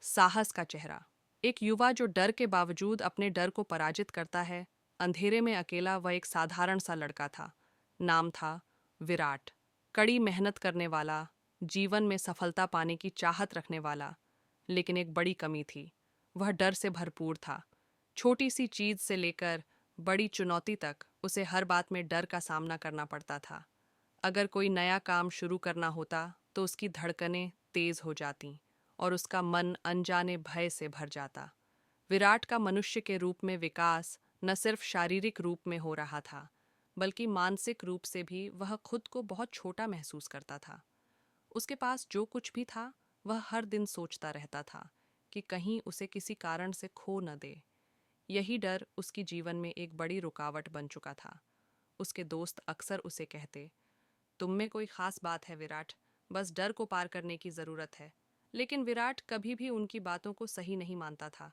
साहस का चेहरा। एक युवा जो डर के बावजूद अपने डर को पराजित करता है। अंधेरे में अकेला वह एक साधारण सा लड़का था। नाम था विराट। कड़ी मेहनत करने वाला, जीवन में सफलता पाने की चाहत रखने वाला। लेकिन एक बड़ी कमी थी, वह डर से भरपूर था। छोटी सी चीज से लेकर बड़ी चुनौती तक उसे हर बात में डर का सामना करना पड़ता था। अगर कोई नया काम शुरू करना होता तो उसकी धड़कनें तेज हो जातीं और उसका मन अनजाने भय से भर जाता। विराट का मनुष्य के रूप में विकास न सिर्फ शारीरिक रूप में हो रहा था, बल्कि मानसिक रूप से भी वह खुद को बहुत छोटा महसूस करता था। उसके पास जो कुछ भी था, वह हर दिन सोचता रहता था कि कहीं उसे किसी कारण से खो न दे। यही डर उसकी जीवन में एक बड़ी रुकावट बन चुका था। उसके दोस्त अक्सर उसे कहते, तुम में कोई खास बात है विराट, बस डर को पार करने की जरूरत है। लेकिन विराट कभी भी उनकी बातों को सही नहीं मानता था।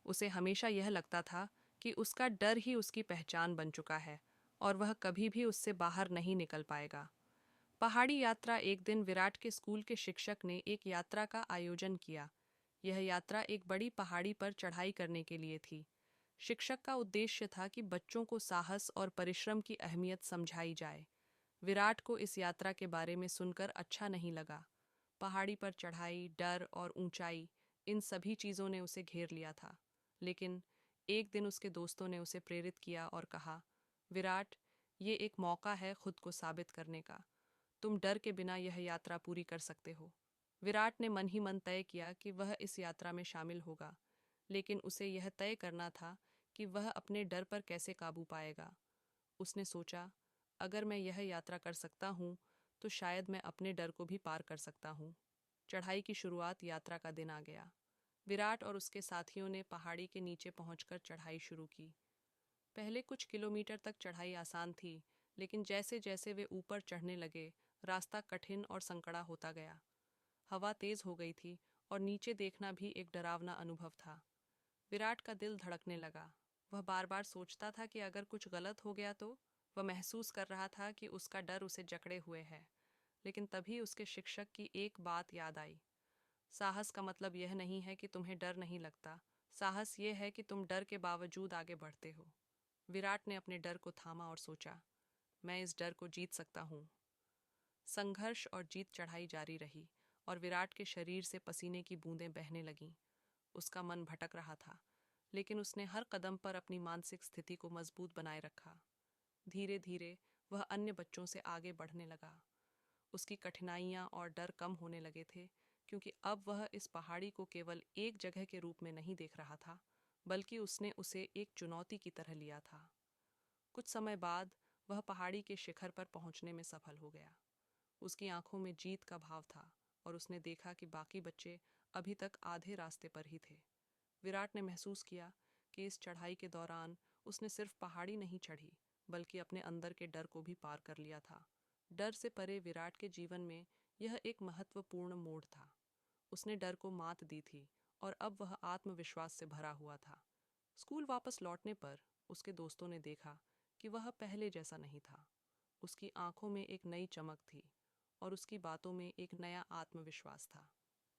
उसे हमेशा यह लगता था कि उसका डर ही उसकी पहचान बन चुका है और वह कभी भी उससे बाहर नहीं निकल पाएगा। पहाड़ी यात्रा। एक दिन विराट के स्कूल के शिक्षक ने एक यात्रा का आयोजन किया। यह यात्रा एक बड़ी पहाड़ी पर चढ़ाई करने के लिए थी। शिक्षक का उद्देश्य था कि बच्चों को साहस और परिश्रम की अहमियत समझाई जाए। विराट को इस यात्रा के बारे में सुनकर अच्छा नहीं लगा। पहाड़ी पर चढ़ाई, डर और ऊंचाई, इन सभी चीज़ों ने उसे घेर लिया था। लेकिन एक दिन उसके दोस्तों ने उसे प्रेरित किया और कहा, विराट, ये एक मौका है खुद को साबित करने का। तुम डर के बिना यह यात्रा पूरी कर सकते हो। विराट ने मन ही मन तय किया कि वह इस यात्रा में शामिल होगा, लेकिन उसे यह तय करना था कि वह अपने डर पर कैसे काबू पाएगा। उसने सोचा, अगर मैं यह यात्रा कर सकता हूँ तो शायद मैं अपने डर को भी पार कर सकता हूँ। चढ़ाई की शुरुआत। यात्रा का दिन आ गया। विराट और उसके साथियों ने पहाड़ी के नीचे पहुंचकर चढ़ाई शुरू की। पहले कुछ किलोमीटर तक चढ़ाई आसान थी, लेकिन जैसे जैसे वे ऊपर चढ़ने लगे, रास्ता कठिन और संकड़ा होता गया। हवा तेज हो गई थी और नीचे देखना भी एक डरावना अनुभव था। विराट का दिल धड़कने लगा। वह बार बार सोचता था कि अगर कुछ गलत हो गया तो। वह महसूस कर रहा था कि उसका डर उसे जकड़े हुए है। लेकिन तभी उसके शिक्षक की एक बात याद आई। साहस का मतलब यह नहीं है कि तुम्हें डर नहीं लगता। साहस यह है कि तुम डर के बावजूद आगे बढ़ते हो। विराट ने अपने डर को थामा और सोचा, मैं इस डर को जीत सकता हूँ। संघर्ष और जीत। चढ़ाई जारी रही और विराट के शरीर से पसीने की बूंदें बहने लगीं। उसका मन भटक रहा था, लेकिन उसने हर कदम पर अपनी मानसिक स्थिति को मजबूत बनाए रखा। धीरे धीरे वह अन्य बच्चों से आगे बढ़ने लगा। उसकी कठिनाइयां और डर कम होने लगे थे, क्योंकि अब वह इस पहाड़ी को केवल एक जगह के रूप में नहीं देख रहा था, बल्कि उसने उसे एक चुनौती की तरह लिया था। कुछ समय बाद वह पहाड़ी के शिखर पर पहुंचने में सफल हो गया। उसकी आंखों में जीत का भाव था और उसने देखा कि बाकी बच्चे अभी तक आधे रास्ते पर ही थे। विराट ने महसूस किया कि इस चढ़ाई के दौरान उसने सिर्फ पहाड़ी नहीं चढ़ी, बल्कि अपने अंदर के डर को भी पार कर लिया था। डर से परे विराट के जीवन में यह एक महत्वपूर्ण मोड़ था। उसने डर को मात दी थी और अब वह आत्मविश्वास से भरा हुआ था। स्कूल वापस लौटने पर उसके दोस्तों ने देखा कि वह पहले जैसा नहीं था। उसकी आंखों में एक नई चमक थी और उसकी बातों में एक नया आत्मविश्वास था।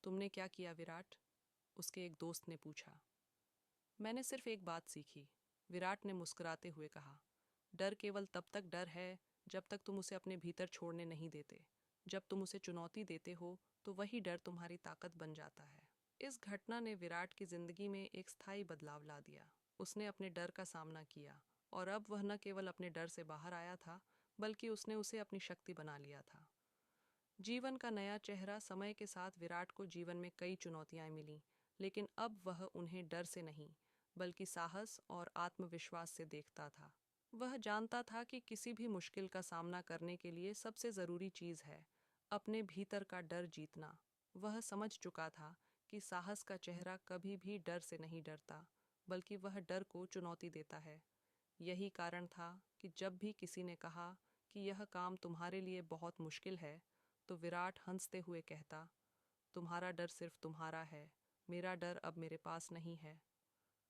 तुमने क्या किया विराट? उसके एक दोस्त ने पूछा। मैंने सिर्फ एक बात सीखी, विराट ने मुस्कुराते हुए कहा। डर केवल तब तक डर है जब तक तुम उसे अपने भीतर छोड़ने नहीं देते। जब तुम उसे चुनौती देते हो तो वही डर तुम्हारी ताकत बन जाता है। इस घटना ने विराट की जिंदगी में एक स्थायी बदलाव ला दिया। उसने अपने डर का सामना किया और अब वह न केवल अपने डर से बाहर आया था, बल्कि उसने उसे अपनी शक्ति बना लिया था। जीवन का नया चेहरा। समय के साथ विराट को जीवन में कई चुनौतियां मिलीं, लेकिन अब वह उन्हें डर से नहीं, बल्कि साहस और आत्मविश्वास से देखता था। वह जानता था कि किसी भी मुश्किल का सामना करने के लिए सबसे ज़रूरी चीज़ है अपने भीतर का डर जीतना। वह समझ चुका था कि साहस का चेहरा कभी भी डर से नहीं डरता, बल्कि वह डर को चुनौती देता है। यही कारण था कि जब भी किसी ने कहा कि यह काम तुम्हारे लिए बहुत मुश्किल है, तो विराट हंसते हुए कहता, तुम्हारा डर सिर्फ तुम्हारा है, मेरा डर अब मेरे पास नहीं है।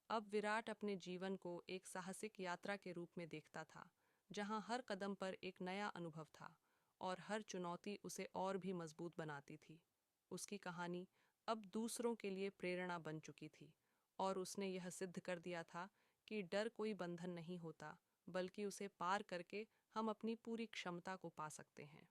अब विराट अपने जीवन को एक साहसिक यात्रा के रूप में देखता था, जहां हर कदम पर एक नया अनुभव था और हर चुनौती उसे और भी मजबूत बनाती थी। उसकी कहानी अब दूसरों के लिए प्रेरणा बन चुकी थी और उसने यह सिद्ध कर दिया था कि डर कोई बंधन नहीं होता, बल्कि उसे पार करके हम अपनी पूरी क्षमता को पा सकते हैं।